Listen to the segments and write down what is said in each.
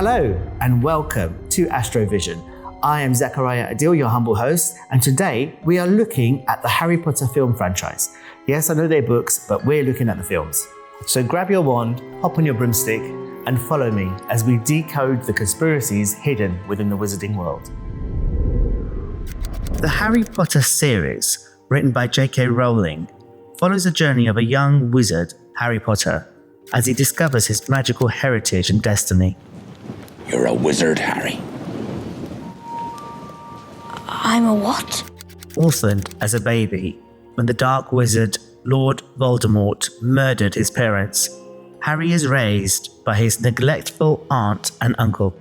Hello and welcome to AstroVision. I am Zachariah Adil, your humble host, and today we are looking at the Harry Potter film franchise. Yes, I know they're books, but we're looking at the films. So grab your wand, hop on your broomstick, and follow me as we decode the conspiracies hidden within the wizarding world. The Harry Potter series, written by J.K. Rowling, follows the journey of a young wizard, Harry Potter, as he discovers his magical heritage and destiny. You're a wizard, Harry. I'm a what? Orphaned as a baby, when the dark wizard Lord Voldemort murdered his parents, Harry is raised by his neglectful aunt and uncle.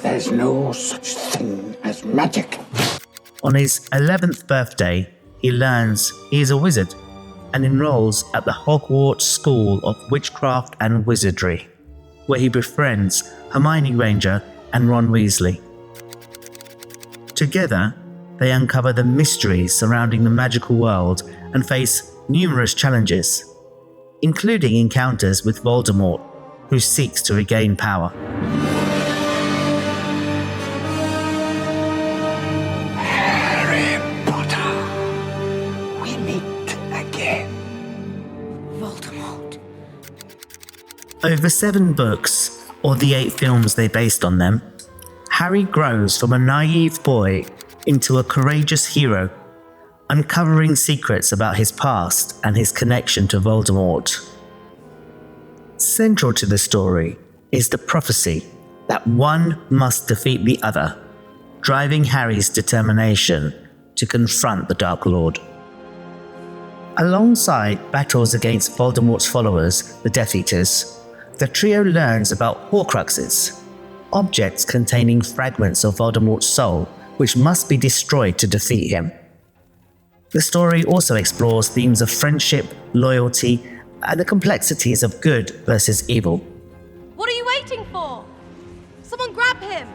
There's no such thing as magic. On his 11th birthday, he learns he is a wizard and enrolls at the Hogwarts School of Witchcraft and Wizardry, where he befriends Hermione Granger and Ron Weasley. Together, they uncover the mysteries surrounding the magical world and face numerous challenges, including encounters with Voldemort, who seeks to regain power. Harry Potter, we meet again. Voldemort. Over 7 books, or the 8 films they based on them, Harry grows from a naive boy into a courageous hero, uncovering secrets about his past and his connection to Voldemort. Central to the story is the prophecy that one must defeat the other, driving Harry's determination to confront the Dark Lord. Alongside battles against Voldemort's followers, the Death Eaters, the trio learns about Horcruxes, objects containing fragments of Voldemort's soul which must be destroyed to defeat him. The story also explores themes of friendship, loyalty, and the complexities of good versus evil. What are you waiting for? Someone grab him!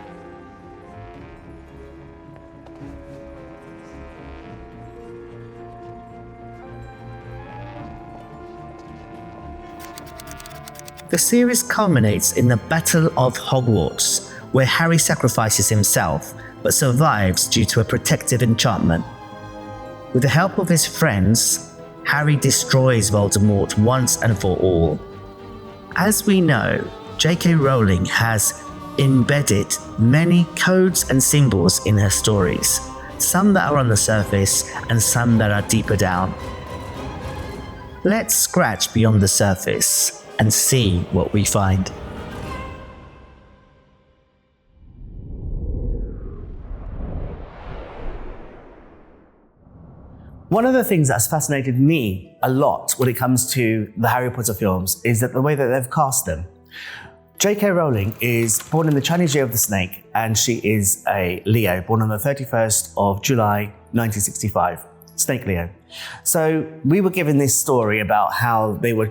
The series culminates in the Battle of Hogwarts, where Harry sacrifices himself but survives due to a protective enchantment. With the help of his friends, Harry destroys Voldemort once and for all. As we know, J.K. Rowling has embedded many codes and symbols in her stories, some that are on the surface and some that are deeper down. Let's scratch beyond the surface and see what we find. One of the things that's fascinated me a lot when it comes to the Harry Potter films is that the way that they've cast them. J.K. Rowling is born in the Chinese Year of the Snake, and she is a Leo, born on the 31st of July, 1965. Snake Leo. So we were given this story about how they were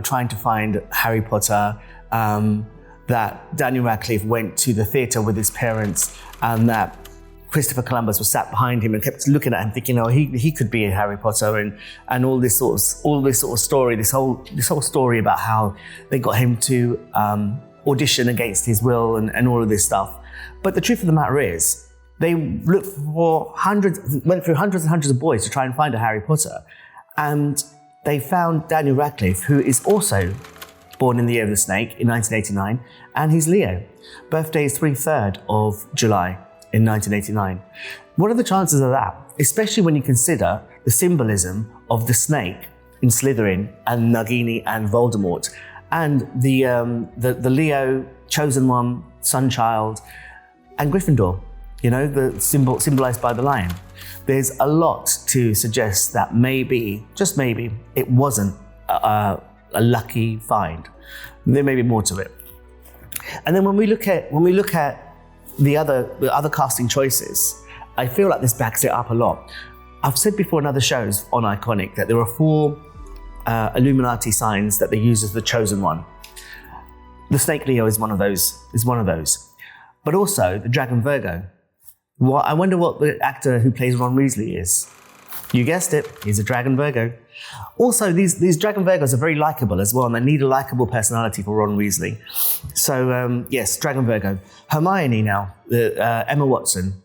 trying to find Harry Potter, that Daniel Radcliffe went to the theatre with his parents, and that Christopher Columbus was sat behind him and kept looking at him, thinking, "Oh, he could be a Harry Potter," and all this sort of story, this whole story about how they got him to audition against his will and all of this stuff. But the truth of the matter is, they went through hundreds and hundreds of boys to try and find a Harry Potter, and they found Daniel Radcliffe, who is also born in the Year of the Snake in 1989, and he's Leo. Birthday is 23rd of July in 1989. What are the chances of that? Especially when you consider the symbolism of the snake in Slytherin and Nagini and Voldemort, and the Leo, chosen one, sun child, and Gryffindor. You know, the symbol symbolized by the lion. There's a lot to suggest that maybe, just maybe, it wasn't a lucky find. There may be more to it. And then when we look at the other casting choices, I feel like this backs it up a lot. I've said before in other shows on Iconic that there are 4 Illuminati signs that they use as the chosen one. The Snake Leo is one of those. But also the Dragon Virgo. I wonder what the actor who plays Ron Weasley is. You guessed it, he's a Dragon Virgo. Also, these Dragon Virgos are very likable as well, and they need a likable personality for Ron Weasley. So, yes, Dragon Virgo. Hermione now, Emma Watson.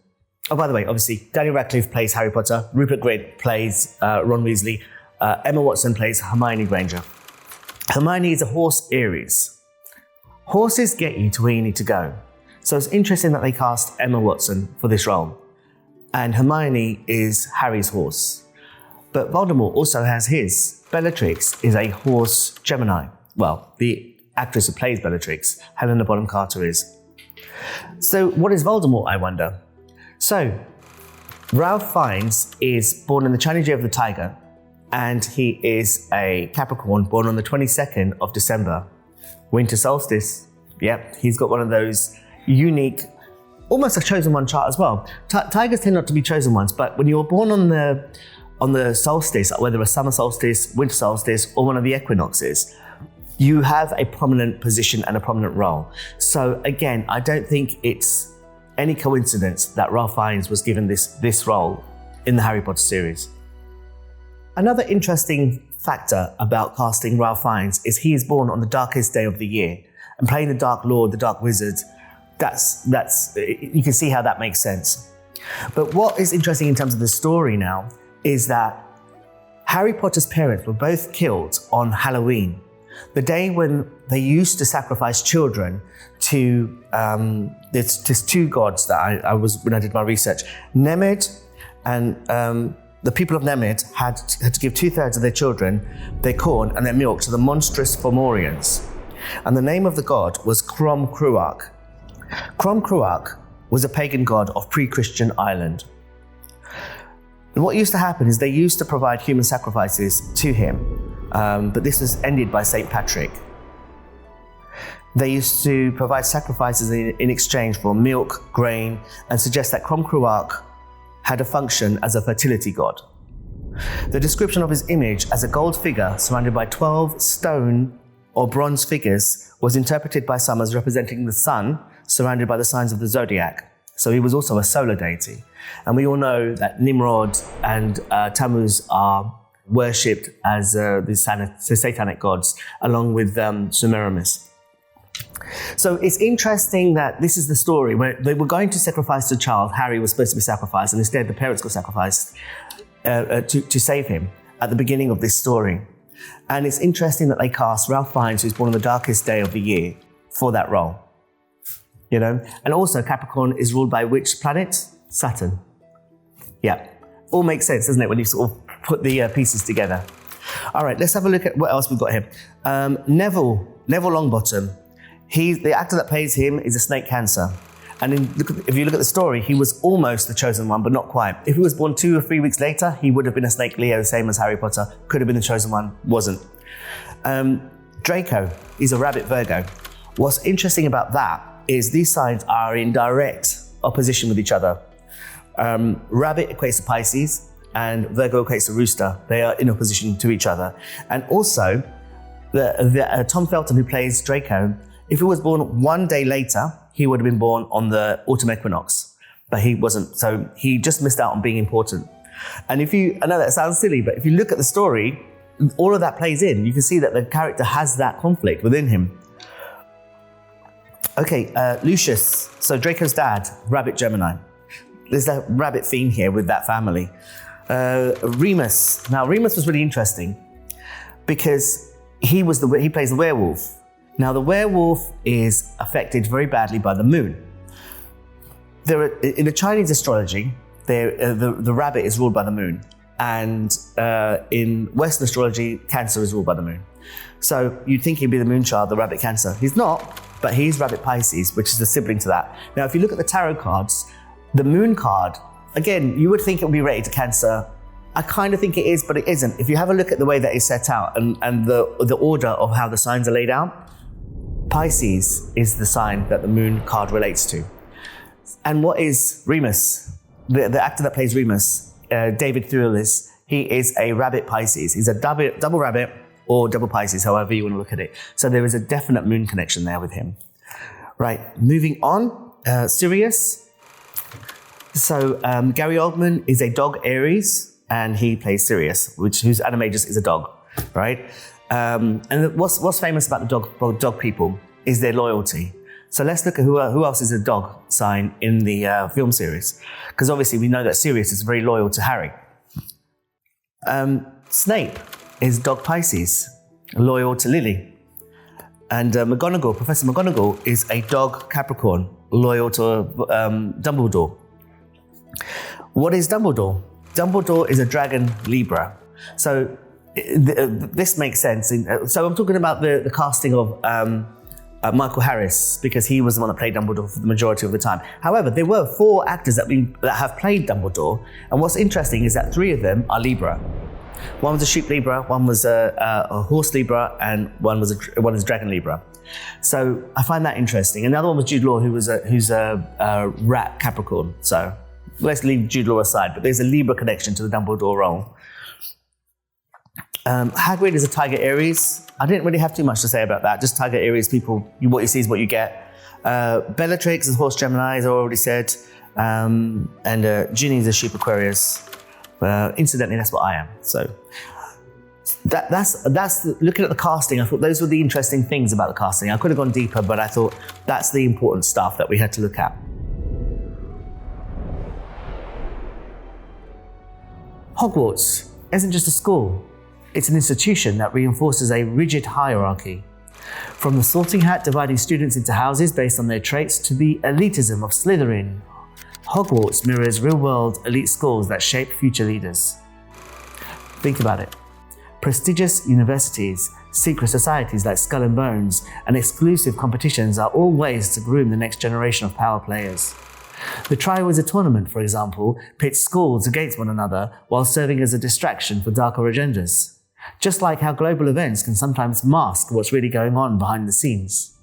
Oh, by the way, obviously, Daniel Radcliffe plays Harry Potter, Rupert Grint plays Ron Weasley, Emma Watson plays Hermione Granger. Hermione is a horse Aries. Horses get you to where you need to go. So it's interesting that they cast Emma Watson for this role. And Hermione is Harry's horse. But Voldemort also has his. Bellatrix is a horse Gemini. Well, the actress who plays Bellatrix, Helena Bonham Carter, is. So what is Voldemort, I wonder? So, Ralph Fiennes is born in the Chinese Year of the Tiger, and he is a Capricorn born on the 22nd of December. Winter solstice. Yep, he's got one of those unique, almost a chosen one chart as well. Tigers tend not to be chosen ones, but when you're born on the solstice, whether a summer solstice, winter solstice, or one of the equinoxes, you have a prominent position and a prominent role. So again, I don't think it's any coincidence that Ralph Fiennes was given this role in the Harry Potter series. Another interesting factor about casting Ralph Fiennes is he is born on the darkest day of the year, and playing the Dark Lord, the Dark Wizard, that's you can see how that makes sense. But what is interesting in terms of the story now is that Harry Potter's parents were both killed on Halloween, the day when they used to sacrifice children to there's two gods that I was when I did my research. Nemed and the people of Nemed had to give 2/3 of their children, their corn and their milk to the monstrous Fomorians. And the name of the god was Crom Cruach. Crom Cruach was a pagan god of pre-Christian Ireland. And what used to happen is they used to provide human sacrifices to him, but this was ended by St. Patrick. They used to provide sacrifices in exchange for milk, grain, and suggest that Crom Cruach had a function as a fertility god. The description of his image as a gold figure surrounded by 12 stone or bronze figures was interpreted by some as representing the sun surrounded by the signs of the zodiac. So he was also a solar deity. And we all know that Nimrod and Tammuz are worshipped as the satanic gods, along with Semiramis. So it's interesting that this is the story where they were going to sacrifice the child. Harry was supposed to be sacrificed, and instead the parents got sacrificed to save him at the beginning of this story. And it's interesting that they cast Ralph Fiennes, who's born on the darkest day of the year, for that role. You know, and also Capricorn is ruled by which planet? Saturn. Yeah, all makes sense, doesn't it, when you sort of put the pieces together. All right, let's have a look at what else we've got here. Neville Longbottom. The actor that plays him is a snake cancer. And if you look at the story, he was almost the chosen one, but not quite. If he was born 2 or 3 weeks later, he would have been a snake Leo, same as Harry Potter. Could have been the chosen one, wasn't. Draco is a rabbit Virgo. What's interesting about that is these signs are in direct opposition with each other. Rabbit equates to Pisces and Virgo equates to Rooster. They are in opposition to each other. And also, Tom Felton, who plays Draco, if he was born 1 day later, he would have been born on the autumn equinox, but he wasn't. So he just missed out on being important. And I know that sounds silly, but if you look at the story, all of that plays in. You can see that the character has that conflict within him. Okay, Lucius. So Draco's dad, Rabbit Gemini. There's that rabbit theme here with that family. Remus. Now, Remus was really interesting because he plays the werewolf. Now, the werewolf is affected very badly by the moon. In the Chinese astrology, the rabbit is ruled by the moon. And in Western astrology, Cancer is ruled by the moon. So you'd think he'd be the moon child, the rabbit Cancer. He's not, but he's rabbit Pisces, which is the sibling to that. Now, if you look at the tarot cards, the moon card, again, you would think it would be related to Cancer. I kind of think it is, but it isn't. If you have a look at the way that it's set out and the order of how the signs are laid out, Pisces is the sign that the moon card relates to. And what is Remus? The actor that plays Remus, David Thewlis, he is a rabbit Pisces. He's a double rabbit or double Pisces, however you want to look at it. So there is a definite moon connection there with him. Right, moving on, Sirius. So Gary Oldman is a dog Aries, and he plays Sirius, whose animagus is a dog, right? And what's famous about the dog people is their loyalty. So let's look at who else is a dog sign in the film series, because obviously we know that Sirius is very loyal to Harry. Snape is dog Pisces, loyal to Lily. And Professor McGonagall is a dog Capricorn, loyal to Dumbledore. What is Dumbledore? Dumbledore is a dragon Libra. So this makes sense. So I'm talking about the casting of Michael Harris, because he was the one that played Dumbledore for the majority of the time. However, there were 4 actors that have played Dumbledore, and what's interesting is that 3 of them are Libra. One was a sheep Libra, one was a horse Libra, and one is a dragon Libra. So I find that interesting. And the other one was Jude Law, who's a rat Capricorn. So let's leave Jude Law aside, but there's a Libra connection to the Dumbledore role. Hagrid is a Tiger Aries. I didn't really have too much to say about that. Just Tiger Aries people, what you see is what you get. Bellatrix is horse Gemini, as I already said. And Ginny is a sheep Aquarius. Incidentally, that's what I am. So that's looking at the casting. I thought those were the interesting things about the casting. I could have gone deeper, but I thought that's the important stuff that we had to look at. Hogwarts isn't just a school. It's an institution that reinforces a rigid hierarchy. From the sorting hat dividing students into houses based on their traits to the elitism of Slytherin, Hogwarts mirrors real-world elite schools that shape future leaders. Think about it. Prestigious universities, secret societies like Skull and Bones, and exclusive competitions are all ways to groom the next generation of power players. The Triwizard Tournament, for example, pits schools against one another while serving as a distraction for darker agendas. Just like how global events can sometimes mask what's really going on behind the scenes.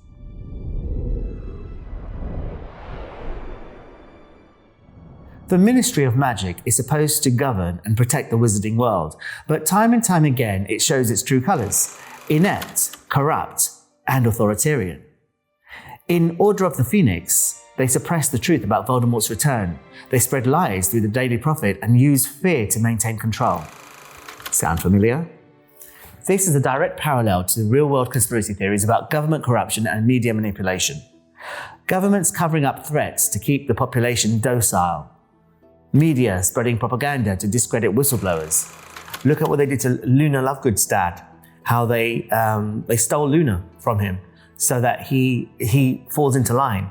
The Ministry of Magic is supposed to govern and protect the wizarding world, but time and time again it shows its true colours: inept, corrupt, and authoritarian. In Order of the Phoenix, they suppress the truth about Voldemort's return. They spread lies through the Daily Prophet and use fear to maintain control. Sound familiar? This is a direct parallel to the real-world conspiracy theories about government corruption and media manipulation. Governments covering up threats to keep the population docile. Media spreading propaganda to discredit whistleblowers. Look at what they did to Luna Lovegood's dad, how they stole Luna from him so that he falls into line.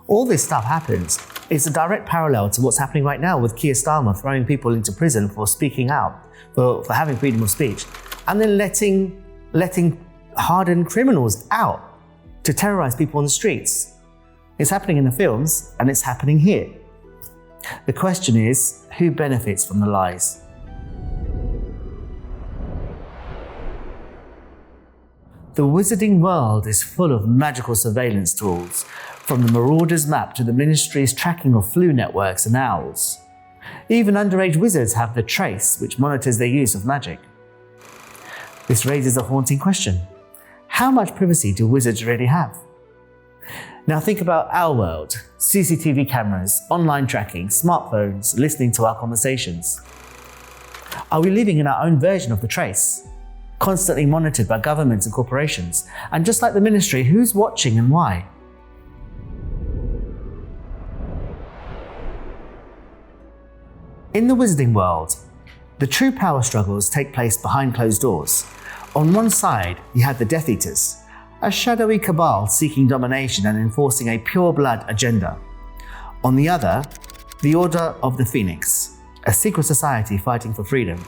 All this stuff happens. It's a direct parallel to what's happening right now with Keir Starmer throwing people into prison for speaking out, for having freedom of speech, and then letting hardened criminals out to terrorize people on the streets. It's happening in the films, and it's happening here. The question is, who benefits from the lies? The wizarding world is full of magical surveillance tools, from the Marauder's map to the Ministry's tracking of flu networks and owls. Even underage wizards have the Trace, which monitors their use of magic. This raises a haunting question. How much privacy do wizards really have? Now think about our world: CCTV cameras, online tracking, smartphones, listening to our conversations. Are we living in our own version of the Trace, constantly monitored by governments and corporations? And just like the Ministry, who's watching and why? In the wizarding world, the true power struggles take place behind closed doors. On one side, you have the Death Eaters, a shadowy cabal seeking domination and enforcing a pure blood agenda. On the other, the Order of the Phoenix, a secret society fighting for freedom.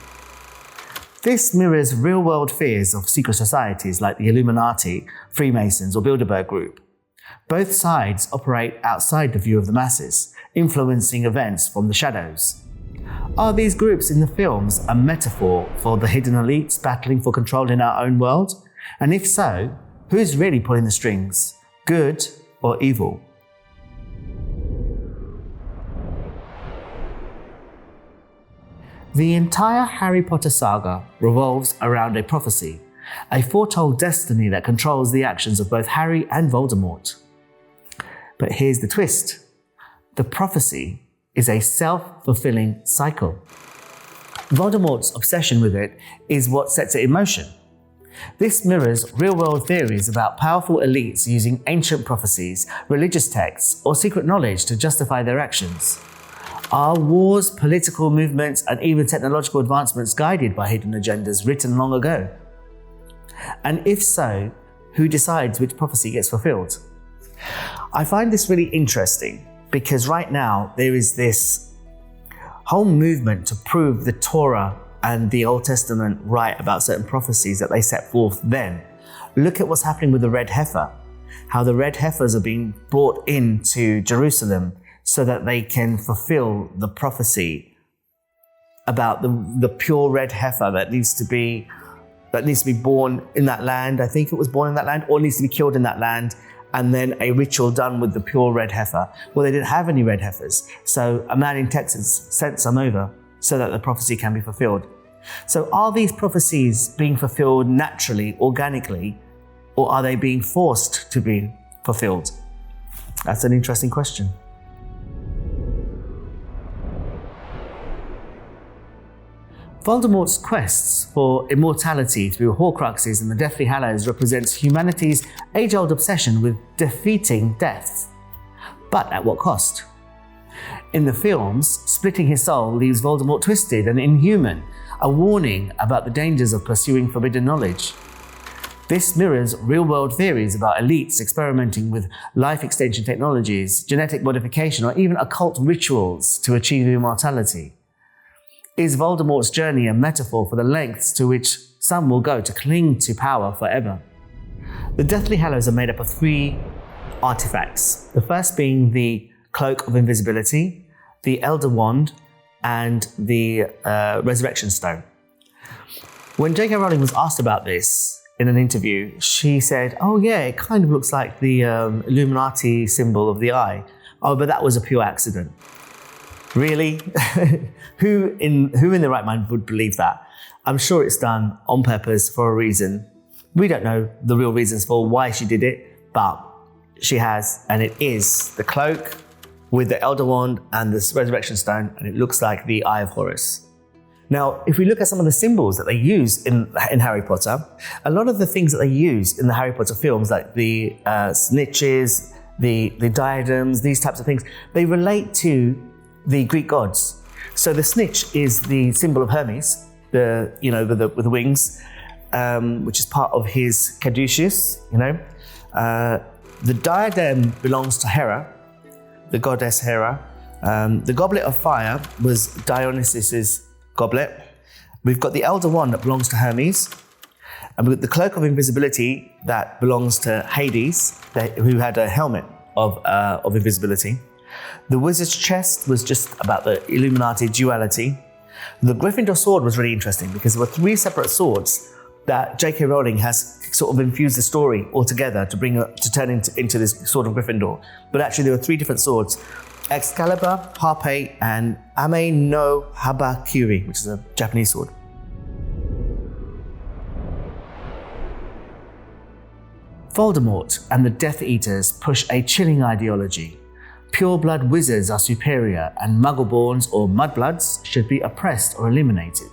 This mirrors real-world fears of secret societies like the Illuminati, Freemasons, or Bilderberg Group. Both sides operate outside the view of the masses, influencing events from the shadows. Are these groups in the films a metaphor for the hidden elites battling for control in our own world? And if so, who's really pulling the strings, good or evil? The entire Harry Potter saga revolves around a prophecy, a foretold destiny that controls the actions of both Harry and Voldemort. But here's the twist. The prophecy is a self-fulfilling cycle. Voldemort's obsession with it is what sets it in motion. This mirrors real-world theories about powerful elites using ancient prophecies, religious texts, or secret knowledge to justify their actions. Are wars, political movements, and even technological advancements guided by hidden agendas written long ago? And if so, who decides which prophecy gets fulfilled? I find this really interesting because right now there is this whole movement to prove the Torah and the Old Testament right about certain prophecies that they set forth then. Look at what's happening with the red heifer, how the red heifers are being brought into Jerusalem so that they can fulfill the prophecy about the pure red heifer that needs to be born in that land. I think it was born in that land, or needs to be killed in that land, and then a ritual done with the pure red heifer. Well, they didn't have any red heifers, so a man in Texas sent some over so that the prophecy can be fulfilled. So are these prophecies being fulfilled naturally, organically, or are they being forced to be fulfilled? That's an interesting question. Voldemort's quests for immortality through Horcruxes and the Deathly Hallows represents humanity's age-old obsession with defeating death. But at what cost? In the films, splitting his soul leaves Voldemort twisted and inhuman, a warning about the dangers of pursuing forbidden knowledge. This mirrors real-world theories about elites experimenting with life extension technologies, genetic modification, or even occult rituals to achieve immortality. Is Voldemort's journey a metaphor for the lengths to which some will go to cling to power forever? The Deathly Hallows are made up of 3 artifacts, the first being the Cloak of Invisibility, the Elder Wand, and the Resurrection Stone. When J.K. Rowling was asked about this in an interview, she said, "Oh yeah, it kind of looks like the Illuminati symbol of the eye. Oh, but that was a pure accident." Really? Who in the right mind would believe that? I'm sure it's done on purpose for a reason. We don't know the real reasons for why she did it, but she has, and it is the cloak with the Elder Wand and the Resurrection Stone, and it looks like the Eye of Horus. Now, if we look at some of the symbols that they use in Harry Potter, a lot of the things that they use in the Harry Potter films, like the snitches, the diadems, these types of things, they relate to the Greek gods. So the snitch is the symbol of Hermes, with the wings, which is part of his caduceus. The diadem belongs to Hera, the goddess Hera. The goblet of fire was Dionysus's goblet. We've got the Elder Wand that belongs to Hermes. And we've got the Cloak of Invisibility that belongs to Hades, who had a helmet of invisibility. The Wizard's Chest was just about the Illuminati duality. The Gryffindor sword was really interesting because there were 3 separate swords that J.K. Rowling has sort of infused the story all together to turn into this sword of Gryffindor. But actually there were 3 different swords: Excalibur, Harpe, and Ame no Habakiri, which is a Japanese sword. Voldemort and the Death Eaters push a chilling ideology. Pure-blood wizards are superior, and Muggleborns or Mudbloods should be oppressed or eliminated.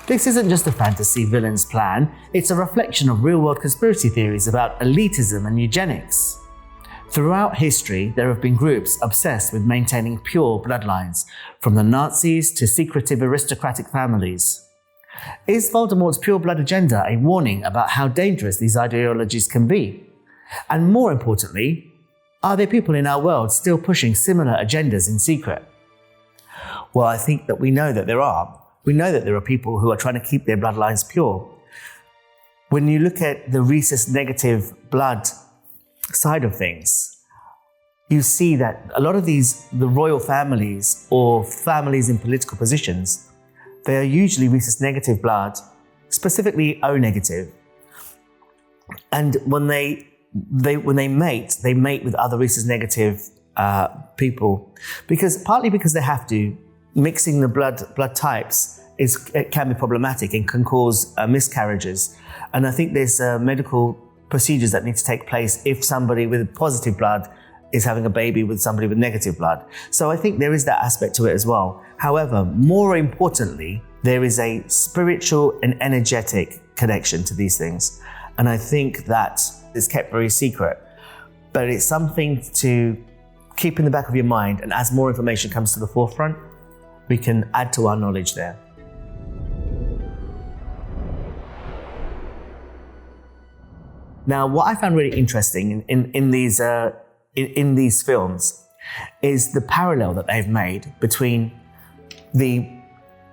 This isn't just a fantasy villain's plan, it's a reflection of real-world conspiracy theories about elitism and eugenics. Throughout history, there have been groups obsessed with maintaining pure bloodlines, from the Nazis to secretive aristocratic families. Is Voldemort's pure blood agenda a warning about how dangerous these ideologies can be? And more importantly, are there people in our world still pushing similar agendas in secret? Well, I think that we know that there are. We know that there are people who are trying to keep their bloodlines pure. When you look at the rhesus negative blood side of things, you see that a lot of the royal families or families in political positions, they are usually rhesus negative blood, specifically O negative. And when they mate with other rhesus negative people, partly because they have to. Mixing the blood types it can be problematic and can cause miscarriages. And I think there's medical procedures that need to take place if somebody with positive blood is having a baby with somebody with negative blood. So I think there is that aspect to it as well. However, more importantly, There is a spiritual and energetic connection to these things. And I think that is kept very secret, but it's something to keep in the back of your mind. And as more information comes to the forefront, we can add to our knowledge there. Now, what I found really interesting in these films is the parallel that they've made between the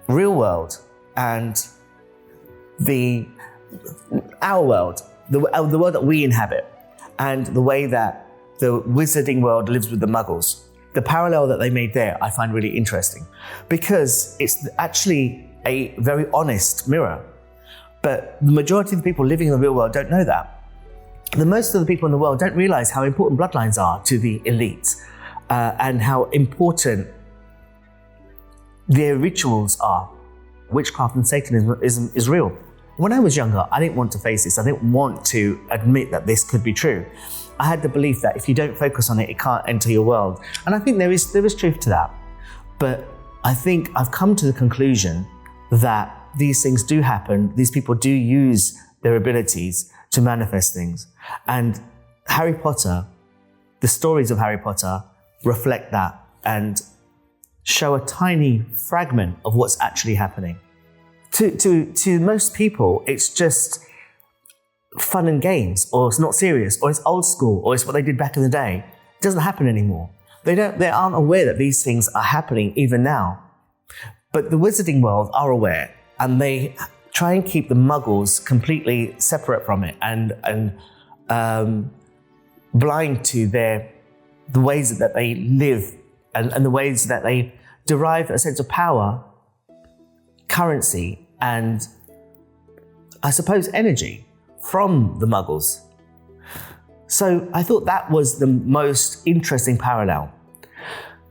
real world and our world, the world that we inhabit, and the way that the wizarding world lives with the muggles. The parallel that they made there I find really interesting, because it's actually a very honest mirror. But the majority of the people living in the real world don't know that. Most of the people in the world don't realize how important bloodlines are to the elite, and how important their rituals are. Witchcraft and Satanism is real. When I was younger, I didn't want to face this. I didn't want to admit that this could be true. I had the belief that if you don't focus on it, it can't enter your world. And I think there is truth to that. But I think I've come to the conclusion that these things do happen. These people do use their abilities to manifest things. And Harry Potter, the stories of Harry Potter reflect that and show a tiny fragment of what's actually happening. To most people, it's just fun and games, or it's not serious, or it's old school, or it's what they did back in the day. It doesn't happen anymore. They aren't aware that these things are happening even now. But the wizarding world are aware, and they try and keep the muggles completely separate from it and blind to the ways that they live and the ways that they derive a sense of power, currency, and I suppose energy from the muggles. So I thought that was the most interesting parallel.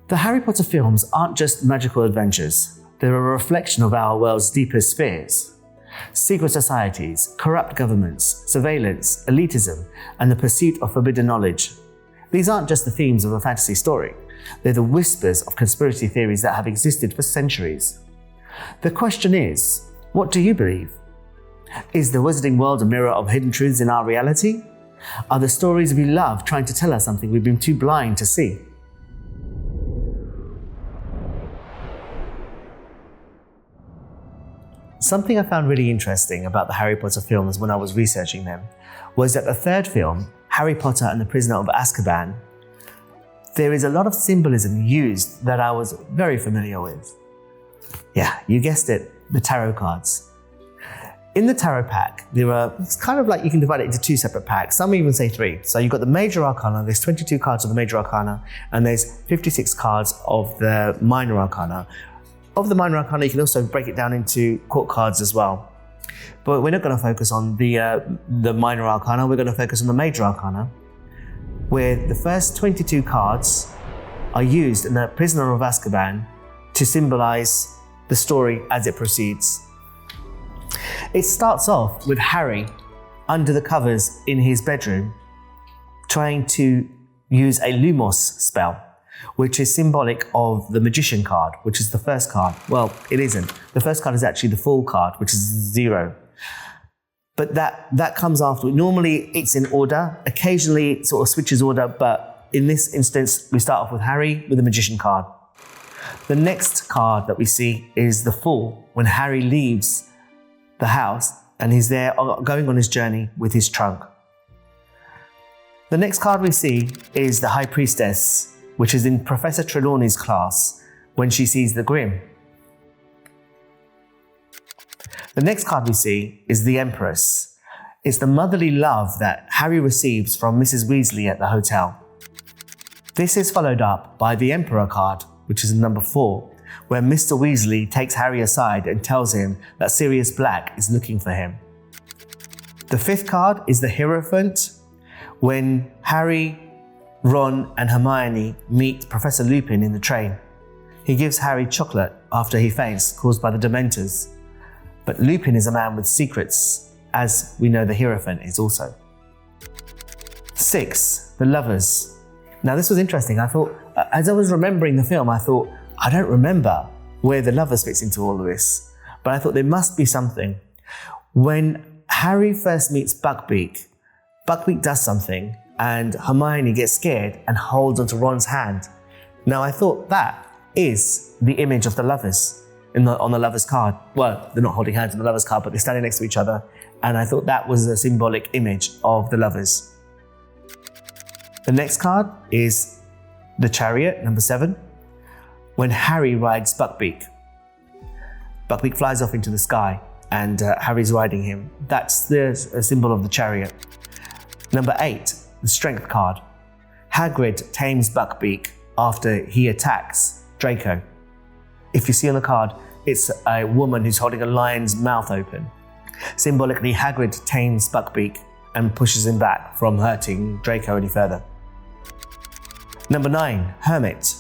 The Harry Potter films aren't just magical adventures. They're a reflection of our world's deepest spheres. Secret societies, corrupt governments, surveillance, elitism, and the pursuit of forbidden knowledge. These aren't just the themes of a fantasy story. They're the whispers of conspiracy theories that have existed for centuries. The question is, what do you believe? Is the wizarding world a mirror of hidden truths in our reality? Are the stories we love trying to tell us something we've been too blind to see? Something I found really interesting about the Harry Potter films when I was researching them was that the third film, Harry Potter and the Prisoner of Azkaban, there is a lot of symbolism used that I was very familiar with. Yeah, you guessed it, the tarot cards. In the tarot pack, it's kind of like you can divide it into two separate packs. Some even say three. So you've got the Major Arcana, there's 22 cards of the Major Arcana, and there's 56 cards of the Minor Arcana. Of the Minor Arcana, you can also break it down into court cards as well. But we're not going to focus on the Minor Arcana, we're going to focus on the Major Arcana, where the first 22 cards are used in the Prisoner of Azkaban to symbolize the story as it proceeds. It starts off with Harry under the covers in his bedroom trying to use a Lumos spell, which is symbolic of the Magician card, which is the first card. Well, it isn't. The first card is actually the Fool card, which is 0. But that comes after. Normally it's in order. Occasionally it sort of switches order, but in this instance we start off with Harry with the Magician card. The next card that we see is the Fool, when Harry leaves the house and he's there going on his journey with his trunk. The next card we see is the High Priestess, which is in Professor Trelawney's class when she sees the Grim. The next card we see is the Empress. It's the motherly love that Harry receives from Mrs. Weasley at the hotel. This is followed up by the Emperor card, which is number 4, where Mr. Weasley takes Harry aside and tells him that Sirius Black is looking for him. The 5th card is the Hierophant, when Harry, Ron and Hermione meet Professor Lupin in the train. He gives Harry chocolate after he faints, caused by the Dementors. But Lupin is a man with secrets, as we know the Hierophant is also. 6, the Lovers. Now this was interesting. I thought, as I was remembering the film, I thought, I don't remember where the Lovers fits into all of this. but I thought there must be something. When Harry first meets Buckbeak, Buckbeak does something and Hermione gets scared and holds onto Ron's hand. Now I thought that is the image of the lovers on the lovers card. Well, they're not holding hands on the lovers card, but they're standing next to each other. And I thought that was a symbolic image of the lovers. The next card is the Chariot, number 7. When Harry rides Buckbeak. Buckbeak flies off into the sky and Harry's riding him. That's the symbol of the Chariot. Number 8, the Strength card. Hagrid tames Buckbeak after he attacks Draco. If you see on the card, it's a woman who's holding a lion's mouth open. Symbolically, Hagrid tames Buckbeak and pushes him back from hurting Draco any further. Number 9, Hermit.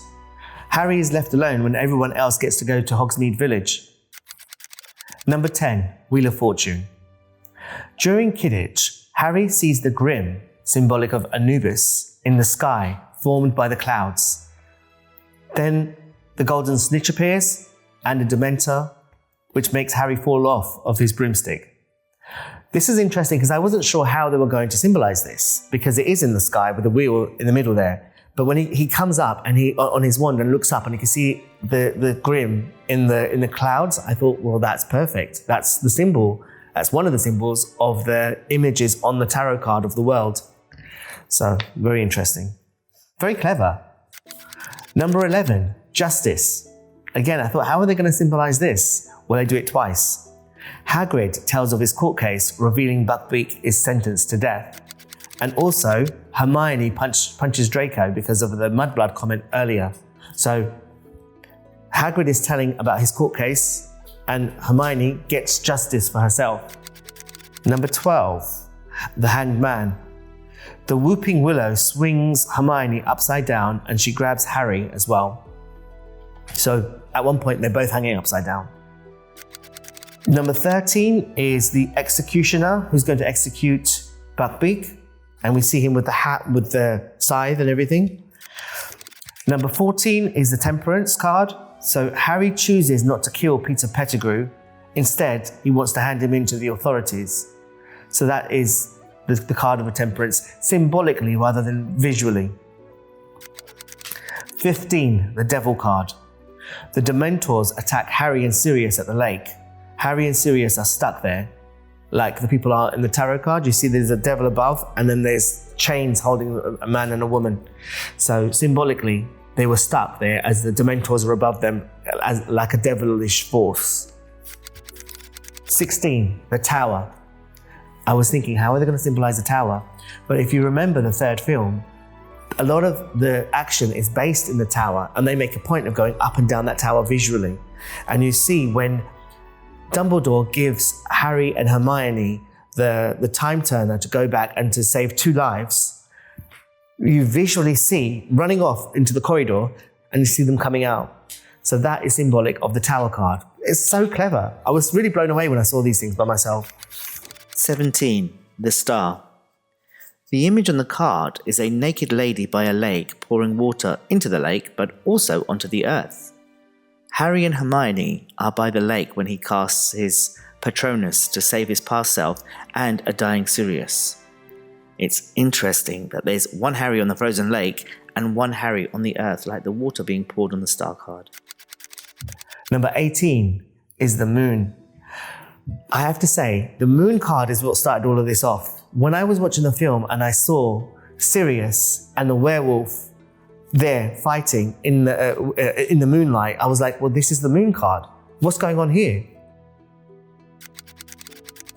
Harry is left alone when everyone else gets to go to Hogsmeade Village. Number 10, Wheel of Fortune. During Quidditch, Harry sees the Grim, symbolic of Anubis, in the sky, formed by the clouds. Then the Golden Snitch appears, and a Dementor, which makes Harry fall off of his broomstick. This is interesting because I wasn't sure how they were going to symbolize this, because it is in the sky with a wheel in the middle there. But when he comes up and he on his wand and looks up and he can see the Grim in the clouds, I thought, well, that's perfect. That's the symbol. That's one of the symbols of the images on the tarot card of the world. So, very interesting. Very clever. Number 11, Justice. Again, I thought, how are they going to symbolize this? Well, they do it twice. Hagrid tells of his court case, revealing Buckbeak is sentenced to death. And also, Hermione punches Draco because of the mudblood comment earlier. So, Hagrid is telling about his court case, and Hermione gets justice for herself. Number 12, the Hanged Man. The Whooping Willow swings Hermione upside down, and she grabs Harry as well. So, at one point, they're both hanging upside down. Number 13 is the Executioner, who's going to execute Buckbeak. And we see him with the hat, with the scythe and everything. Number 14 is the Temperance card. So Harry chooses not to kill Peter Pettigrew. Instead, he wants to hand him in to the authorities. So that is the card of a Temperance, symbolically rather than visually. 15, the Devil card. The Dementors attack Harry and Sirius at the lake. Harry and Sirius are stuck there, like the people are in the tarot card. You see there's a devil above, and then there's chains holding a man and a woman. So symbolically, they were stuck there as the Dementors were above them, as like a devilish force. 16, the Tower. I was thinking, how are they going to symbolize the Tower? But if you remember the third film, a lot of the action is based in the Tower, and they make a point of going up and down that tower visually. And you see when Dumbledore gives Harry and Hermione the time turner to go back and to save 2 lives, you visually see running off into the corridor and you see them coming out. So that is symbolic of the Tower card. It's so clever. I was really blown away when I saw these things by myself. 17. The Star. The image on the card is a naked lady by a lake pouring water into the lake but also onto the earth. Harry and Hermione are by the lake when he casts his Patronus to save his past self and a dying Sirius. It's interesting that there's one Harry on the frozen lake and one Harry on the earth, like the water being poured on the star card. Number 18 is the Moon. I have to say, the Moon card is what started all of this off. When I was watching the film and I saw Sirius and the werewolf there fighting in the moonlight, I was like, well, this is the Moon card. What's going on here?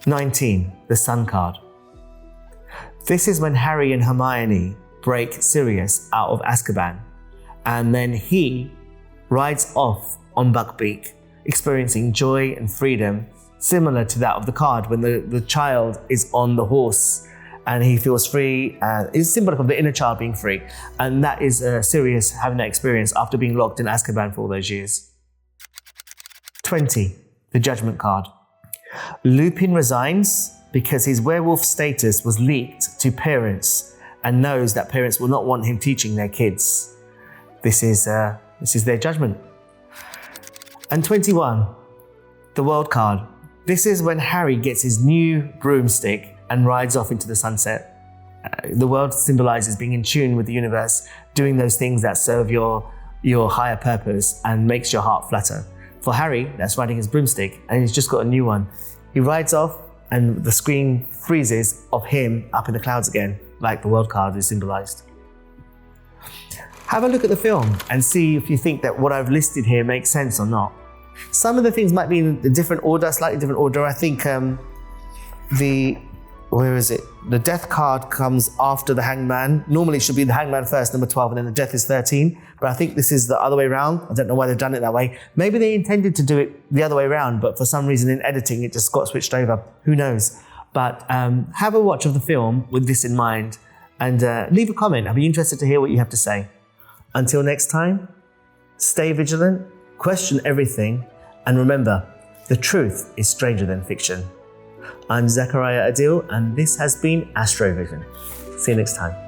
19, the Sun card. This is when Harry and Hermione break Sirius out of Azkaban, and then he rides off on Buckbeak, experiencing joy and freedom similar to that of the card when the child is on the horse and he feels free. It's symbolic of the inner child being free. And that is Sirius having that experience after being locked in Azkaban for all those years. 20, the Judgment card. Lupin resigns because his werewolf status was leaked to parents and knows that parents will not want him teaching their kids. This is their judgment. And 21, the world card. This is when Harry gets his new broomstick and rides off into the sunset. The world symbolizes being in tune with the universe, doing those things that serve your higher purpose and makes your heart flutter. For Harry, that's riding his broomstick, and he's just got a new one. He rides off and the screen freezes of him up in the clouds again, like the world card is symbolized. Have a look at the film and see if you think that what I've listed here makes sense or not. Some of the things might be in a different order, slightly different order. I think the death card comes after the hangman. Normally it should be the hangman first, number 12, and then the death is 13. But I think this is the other way around. I don't know why they've done it that way. Maybe they intended to do it the other way around, but for some reason in editing it just got switched over. Who knows? But have a watch of the film with this in mind and leave a comment. I'll be interested to hear what you have to say. Until next time, stay vigilant, question everything, and remember, the truth is stranger than fiction. I'm Zachariah Adil, and this has been AstroVision. See you next time.